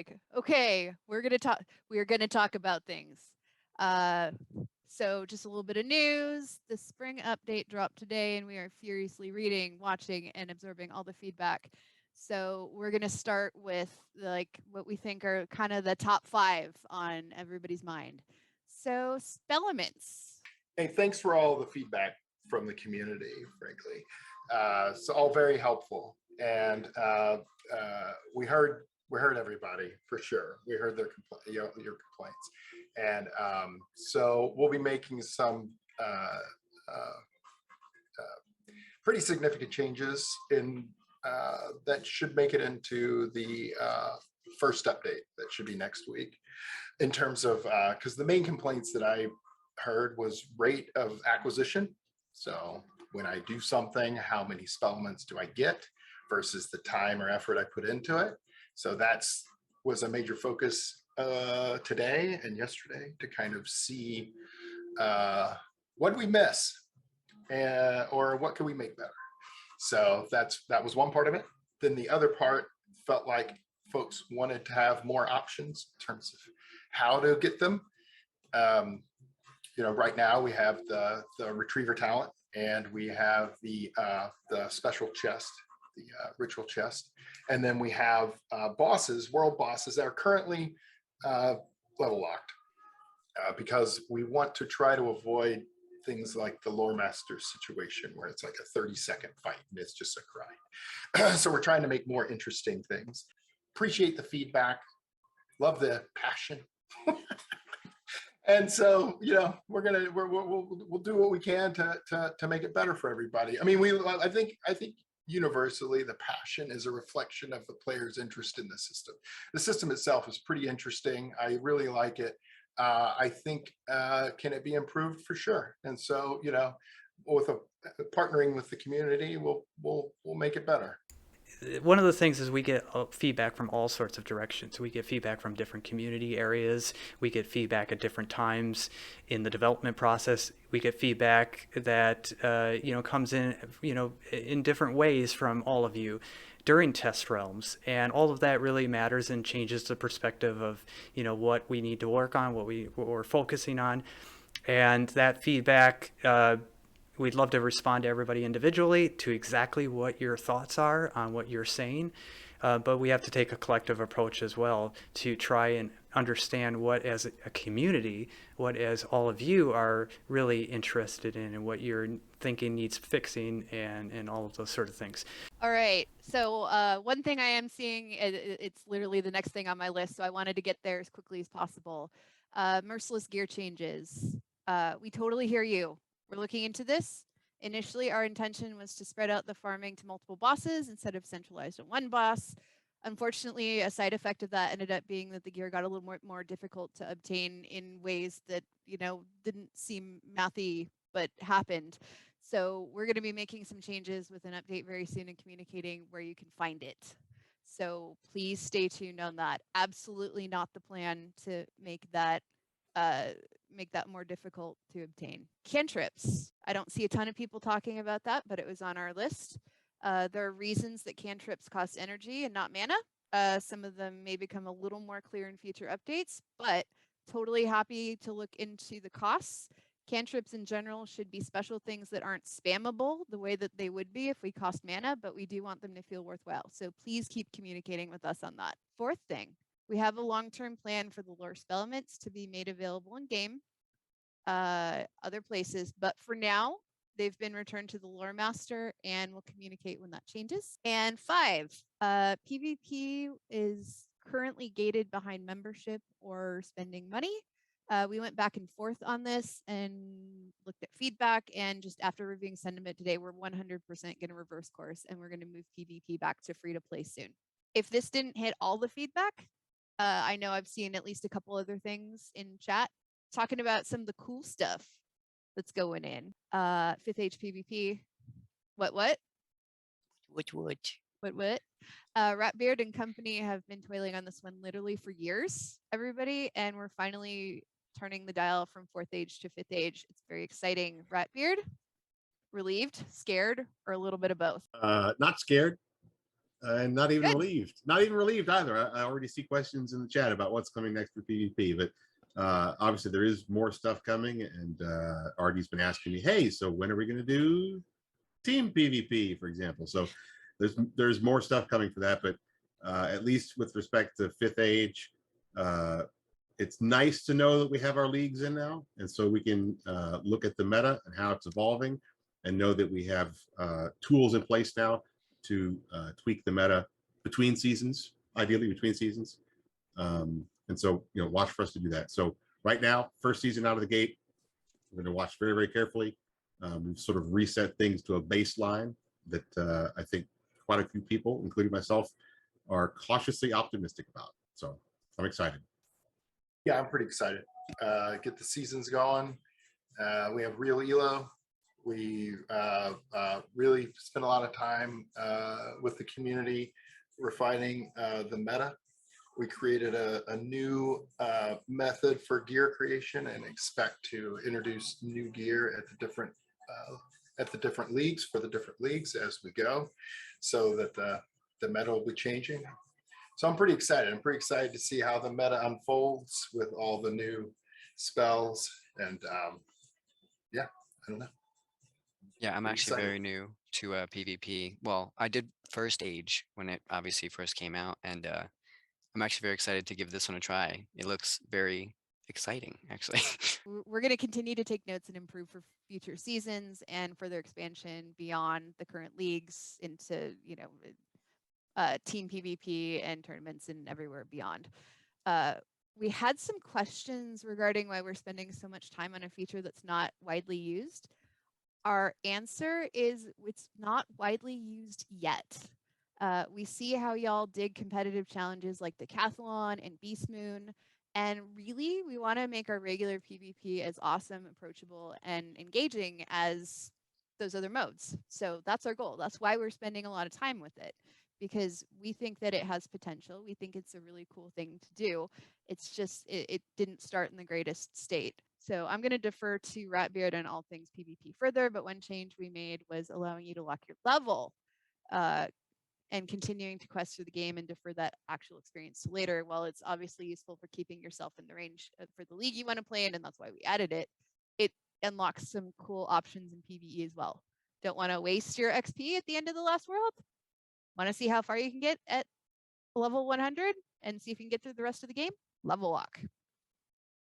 like, okay, we're gonna talk about things. Uh, so just a little bit of news. The spring update dropped today, and we are furiously reading, watching, and absorbing all the feedback. So we're gonna start with like what we think are kind of the top 5 on everybody's mind. So Spellements. Hey, thanks for all the feedback from the community, frankly. It's all very helpful. And we heard everybody for sure. We heard their your complaints. And so we'll be making some pretty significant changes in that should make it into the first update that should be next week, in terms of because the main complaints that I heard was rate of acquisition. So when I do something, how many spellments do I get versus the time or effort I put into it? So that's was a major focus today and yesterday, to kind of see what we miss or what can we make better. So that was one part of it. Then the other part felt like folks wanted to have more options in terms of how to get them. Right now we have the retriever talent, and we have the special chest, the ritual chest, and then we have bosses, world bosses that are currently level locked, because we want to try to avoid things like the lore master situation where it's like a 30-second fight and it's just a grind. So we're trying to make more interesting things. Appreciate the feedback, love the passion. And so, we'll do what we can to make it better for everybody. I mean, I think universally the passion is a reflection of the player's interest in the system. The system itself is pretty interesting. I really like it. I think can it be improved? For sure. And so, with partnering with the community, we'll make it better. One of the things is we get feedback from all sorts of directions. We get feedback from different community areas. We get feedback at different times in the development process. We get feedback that comes in in different ways from all of you during test realms, and all of that really matters and changes the perspective of what we need to work on, what we're focusing on, and that feedback. We'd love to respond to everybody individually to exactly what your thoughts are on what you're saying, but we have to take a collective approach as well to try and understand what, as a community, what as all of you are really interested in and what you're thinking needs fixing and all of those sort of things. All right. So one thing I am seeing, it's literally the next thing on my list, so I wanted to get there as quickly as possible. Merciless gear changes. We totally hear you. We're looking into this. Initially, our intention was to spread out the farming to multiple bosses instead of centralized on one boss. Unfortunately, a side effect of that ended up being that the gear got a little more difficult to obtain in ways that, didn't seem mathy, but happened. So we're going to be making some changes with an update very soon and communicating where you can find it. So please stay tuned on that. Absolutely not the plan to make that more difficult to obtain. Cantrips. I don't see a ton of people talking about that, but it was on our list. There are reasons that cantrips cost energy and not mana. Some of them may become a little more clear in future updates, but totally happy to look into the costs. Cantrips in general should be special things that aren't spammable the way that they would be if we cost mana, but we do want them to feel worthwhile. So please keep communicating with us on that. Fourth thing, we have a long-term plan for the lore spellments to be made available in game, other places, but for now, they've been returned to the lore master and we'll communicate when that changes. And 5, PvP is currently gated behind membership or spending money. We went back and forth on this and looked at feedback, and just after reviewing sentiment today, we're 100% going to reverse course and we're going to move PvP back to free to play soon. If this didn't hit all the feedback, I know I've seen at least a couple other things in chat talking about some of the cool stuff that's going in. 5th Age PvP. What? What? Ratbeard and company have been toiling on this one literally for years, everybody, and we're finally turning the dial from 4th Age to 5th Age. It's very exciting. Ratbeard, relieved, scared, or a little bit of both? Not scared. and not even Good. relieved. Not even relieved either. I already see questions in the chat about what's coming next for PvP, but obviously there is more stuff coming, and Artie's been asking me, hey, so when are we going to do team PvP, for example? So there's more stuff coming for that, but at least with respect to Fifth Age, it's nice to know that we have our leagues in now, and so we can look at the meta and how it's evolving, and know that we have tools in place now to tweak the meta between seasons, ideally between seasons. And so, watch for us to do that. So right now, first season out of the gate, we're going to watch very, very carefully. We've sort of reset things to a baseline that I think quite a few people, including myself, are cautiously optimistic about. So I'm excited. Yeah, I'm pretty excited. Get the seasons going. We have real Elo. We really spent a lot of time with the community refining the meta. We created a new method for gear creation and expect to introduce new gear at the different leagues for the different leagues as we go, so that the meta will be changing. So I'm pretty excited. I'm pretty excited to see how the meta unfolds with all the new spells. And yeah, I don't know. Yeah, I'm Pretty actually excited. very new to PvP. Well, I did First Age when it obviously first came out, and I'm actually very excited to give this one a try. It looks very exciting, actually. We're going to continue to take notes and improve for future seasons and further expansion beyond the current leagues into, team PvP and tournaments and everywhere beyond. We had some questions regarding why we're spending so much time on a feature that's not widely used. Our answer is it's not widely used yet. We see how y'all dig competitive challenges like Decathlon and Beast Moon, and really we want to make our regular PvP as awesome, approachable, and engaging as those other modes. So that's our goal. That's why we're spending a lot of time with it, because we think that it has potential. We think it's a really cool thing to do. It's just, it didn't start in the greatest state. So I'm going to defer to Ratbeard on all things PvP further, but one change we made was allowing you to lock your level and continuing to quest through the game and defer that actual experience to later. While it's obviously useful for keeping yourself in the range for the league you want to play in, and that's why we added it, it unlocks some cool options in PvE as well. Don't want to waste your XP at the end of the last world? Want to see how far you can get at level 100 and see if you can get through the rest of the game? Level lock.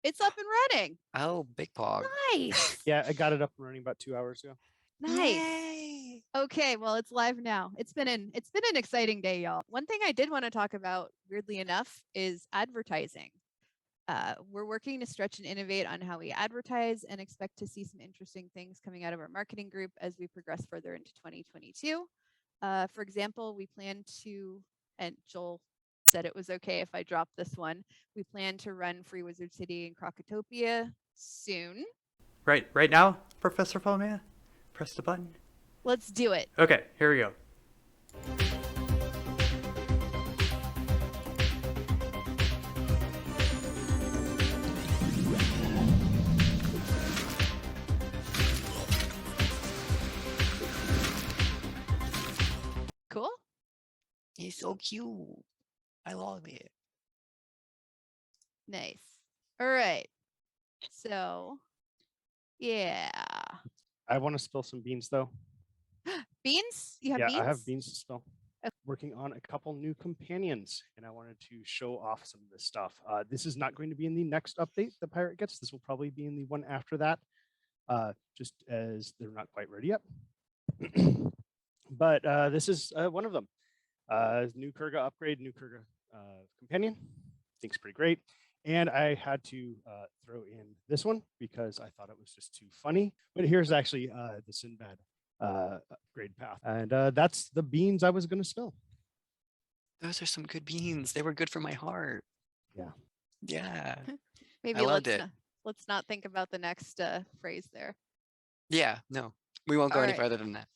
It's up and running. Oh, Big Pog. Nice. Yeah, I got it up and running about 2 hours ago. Nice. Yay! Okay, well, it's live now. It's been an exciting day, y'all. One thing I did want to talk about, weirdly enough, is advertising. We're working to stretch and innovate on how we advertise, and expect to see some interesting things coming out of our marketing group as we progress further into 2022. For example, we plan to, and Joel said it was okay if I drop this one, we plan to run Free Wizard City in Crocotopia soon. Right now, Professor Palmia? Press the button. Let's do it. Okay, here we go. Cool. He's so cute. I love it. Nice. All right. So, yeah. I want to spill some beans though. Beans? You have Yeah, beans? I have beans to spill. Okay. Working on a couple new companions, and I wanted to show off some of this stuff. This is not going to be in the next update the pirate gets. This will probably be in the one after that, just as they're not quite ready yet. But this is one of them. New Kurga upgrade, new Kurga companion. Think's pretty great. And I had to throw in this one because I thought it was just too funny. But here's actually the Sinbad upgrade path. And that's the beans I was going to spill. Those are some good beans. They were good for my heart. Yeah. Yeah. Maybe I loved it. Let's not think about the next phrase there. Yeah. No, we won't go All any right. further than that.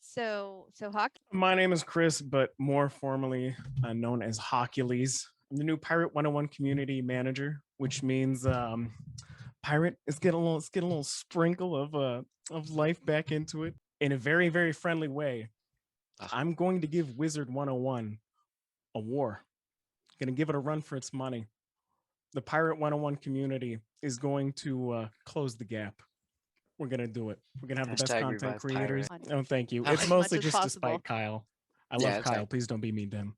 So Hawk, My name is Chris, but more formally known as Hawkules. I'm the new Pirate 101 community manager, which means Pirate is getting a little sprinkle of life back into it in a very, very friendly way. I'm going to give Wizard 101 a war. Going to give it a run for its money. The Pirate 101 community is going to close the gap. We're going to do it. We're going to have the best Hashtag content revive creators. pirate. Oh, thank you. As It's much mostly as just to possible. spite Kyle. I Yeah, love it's Kyle. fine. Please don't be mean to him.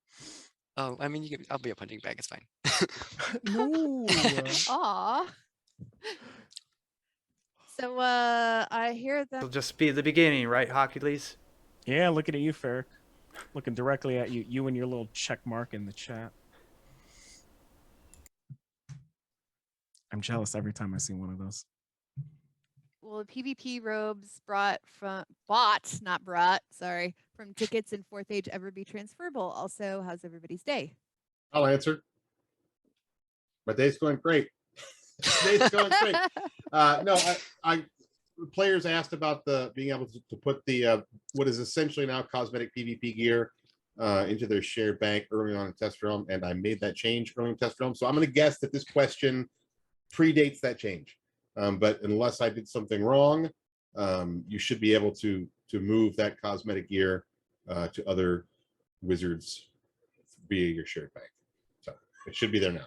Oh, I mean, I'll be a punching bag. It's fine. No. Aw. So I hear that. It'll just be the beginning, right, Hercules? Yeah, looking at you, Ferric. Looking directly at you. You and your little check mark in the chat. I'm jealous every time I see one of those. Well, PvP robes not brought, sorry, from tickets in 4th age ever be transferable? Also, how's everybody's day? I'll answer. My day's going great. Today's going great. No, I players asked about the being able to put the what is essentially now cosmetic PvP gear into their shared bank early on in test realm, and I made that change early in test realm. So I'm going to guess that this question predates that change. But unless I did something wrong, you should be able to move that cosmetic gear to other wizards via your shared bank. So it should be there now.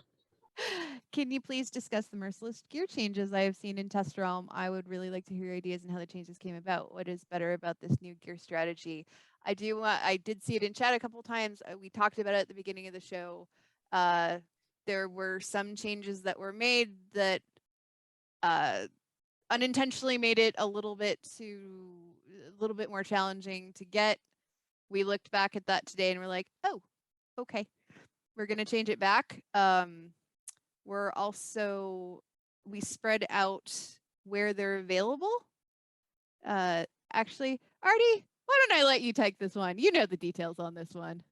Can you please discuss the merciless gear changes I have seen in Test Realm? I would really like to hear your ideas and how the changes came about. What is better about this new gear strategy? I did see it in chat a couple times. We talked about it at the beginning of the show. There were some changes that were made that unintentionally made it a little bit more challenging to get. We looked back at that today and we're like, oh, okay, we're gonna change it back. We spread out where they're available. Actually, Artie, why don't I let you take this one? You know the details on this one.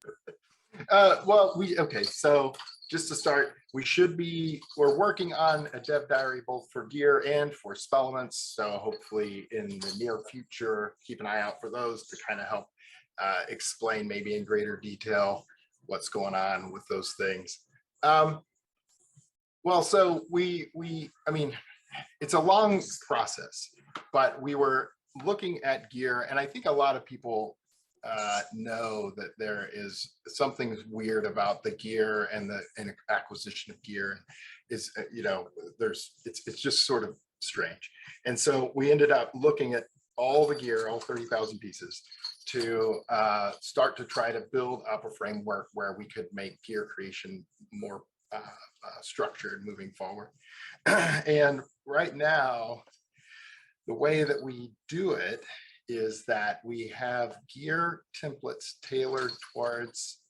Well, so just to start, we're working on a dev diary both for gear and for spellements. So hopefully in the near future, keep an eye out for those to kind of help explain maybe in greater detail what's going on with those things. Well, so I mean, it's a long process, but we were looking at gear, and I think a lot of people know that there is something weird about the gear and the acquisition of gear. Is it's just sort of strange, and so we ended up looking at all the gear, all 30,000 pieces, to start to try to build up a framework where we could make gear creation more structured moving forward. And right now, the way that we do it is that we have gear templates tailored towards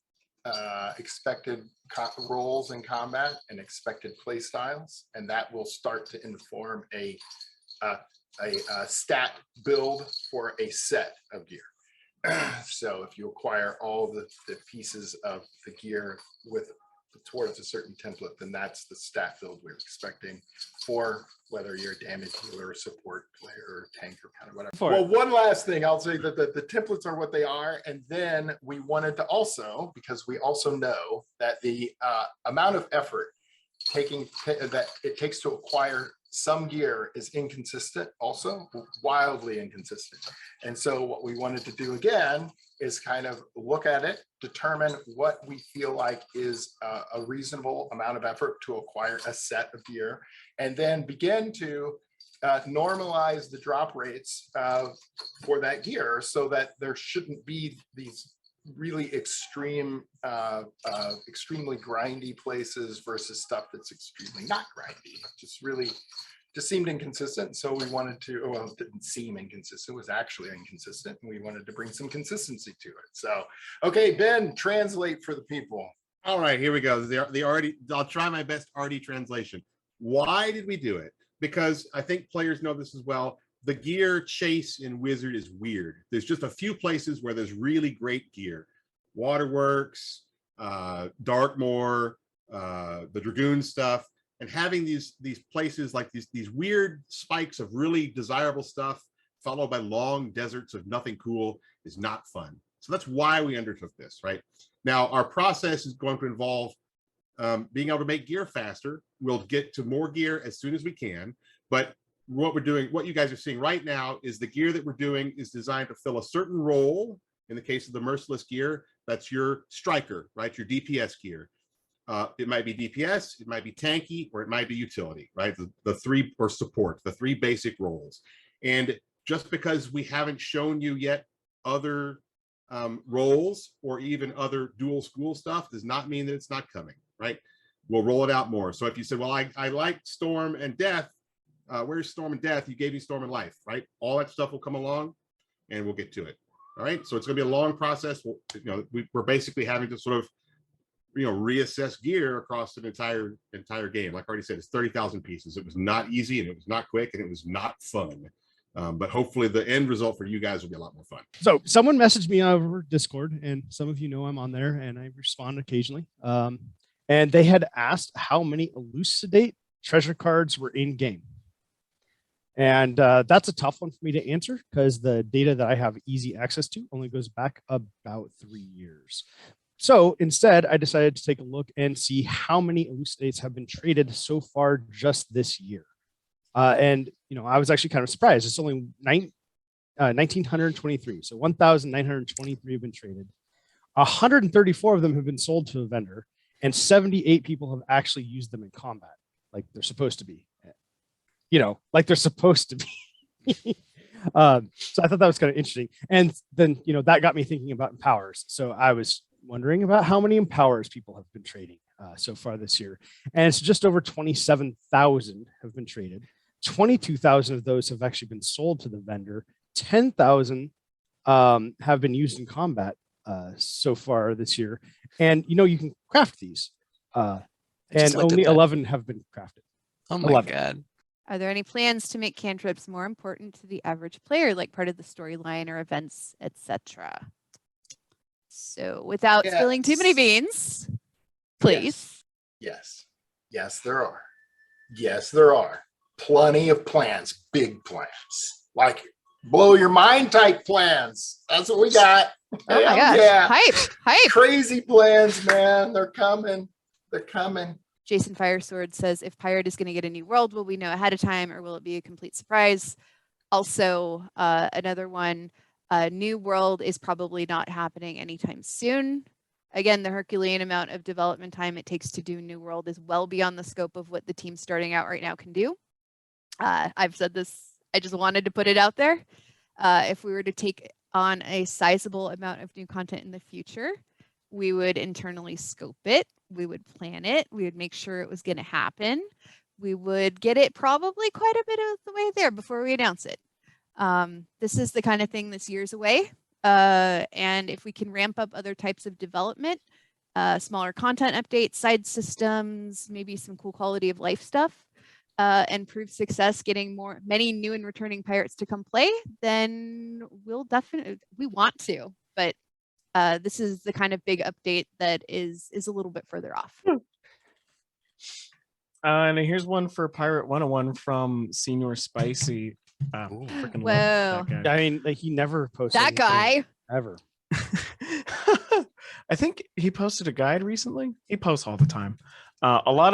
expected roles in combat and expected play styles, and that will start to inform a stat build for a set of gear. So if you acquire all the pieces of the gear towards a certain template, then that's the stat build we're expecting for whether you're a damage dealer, support player, or tank, or kind of whatever. Well, one last thing, I'll say that the templates are what they are, and then we wanted to also, because we also know that the amount of effort that it takes to acquire some gear is inconsistent, also wildly inconsistent. And so what we wanted to do again is kind of look at it, determine what we feel like is a reasonable amount of effort to acquire a set of gear, and then begin to normalize the drop rates for that gear so that there shouldn't be these really extremely grindy places versus stuff that's extremely not grindy. Just seemed inconsistent. So we wanted to, well, it didn't seem inconsistent, it was actually inconsistent. And we wanted to bring some consistency to it. So, okay, Ben, translate for the people. All right, here we go. The Artie, I'll try my best Artie translation. Why did we do it? Because I think players know this as well. The gear chase in Wizard is weird. There's just a few places where there's really great gear. Waterworks, Darkmoor, the Dragoon stuff, and having these places like these weird spikes of really desirable stuff followed by long deserts of nothing cool is not fun. So that's why we undertook this, right? Now, our process is going to involve being able to make gear faster. We'll get to more gear as soon as we can, but what we're doing, what you guys are seeing right now is the gear that we're doing is designed to fill a certain role In the case of the Merciless gear, that's your striker, right? Your DPS gear. It might be DPS, it might be tanky, or it might be utility, right? The three, or support, the three basic roles. And just because we haven't shown you yet other roles or even other dual school stuff does not mean that it's not coming, right? We'll roll it out more. So if you said, well, I like Storm and Death, where's Storm and Death? You gave me Storm and Life, right? All that stuff will come along and we'll get to it. All right. So it's going to be a long process. We're basically having to sort of, reassess gear across an entire game. Like I already said, it's 30,000 pieces. It was not easy, and it was not quick, and it was not fun. But hopefully the end result for you guys will be a lot more fun. So someone messaged me over Discord, and some of you know I'm on there, and I respond occasionally. And they had asked how many Elucidate treasure cards were in game. And that's a tough one for me to answer because the data that I have easy access to only goes back about 3 years. So instead, I decided to take a look and see how many Elucidates have been traded so far just this year. And I was actually kind of surprised. It's only 1,923. So 1,923 have been traded. 134 of them have been sold to a vendor, and 78 people have actually used them in combat, like they're supposed to be. Like they're supposed to be. So I thought that was kind of interesting. And then, that got me thinking about empowers. So I was wondering about how many empowers people have been trading so far this year. And it's just over 27,000 have been traded. 22,000 of those have actually been sold to the vendor. 10,000 have been used in combat so far this year. And, you can craft these. And only 11 have been crafted. Oh my 11. God. Are there any plans to make cantrips more important to the average player, like part of the storyline or events, etc.? So without spilling too many beans, please. Yes, there are. Yes, there are. Plenty of plans, big plans, like blow your mind type plans. That's what we got. Oh my gosh. Yeah. Hype. Crazy plans, man. They're coming. Jason Firesword says, if Pirate is going to get a new world, will we know ahead of time or will it be a complete surprise? Also, another one, new world is probably not happening anytime soon. Again, the Herculean amount of development time it takes to do new world is well beyond the scope of what the team starting out right now can do. I've said this, I just wanted to put it out there. If we were to take on a sizable amount of new content in the future, we would internally scope it, we would plan it, we would make sure it was going to happen. We would get it probably quite a bit of the way there before we announce it. This is the kind of thing that's years away. And if we can ramp up other types of development, smaller content updates, side systems, maybe some cool quality of life stuff, and prove success getting many new and returning pirates to come play, then we want to, but this is the kind of big update that is a little bit further off. And here's one for Pirate 101 from Senior Spicy. Freaking Whoa. love that guy. I mean, he never posted That guy. ever. I think he posted a guide recently. He posts all the time. A lot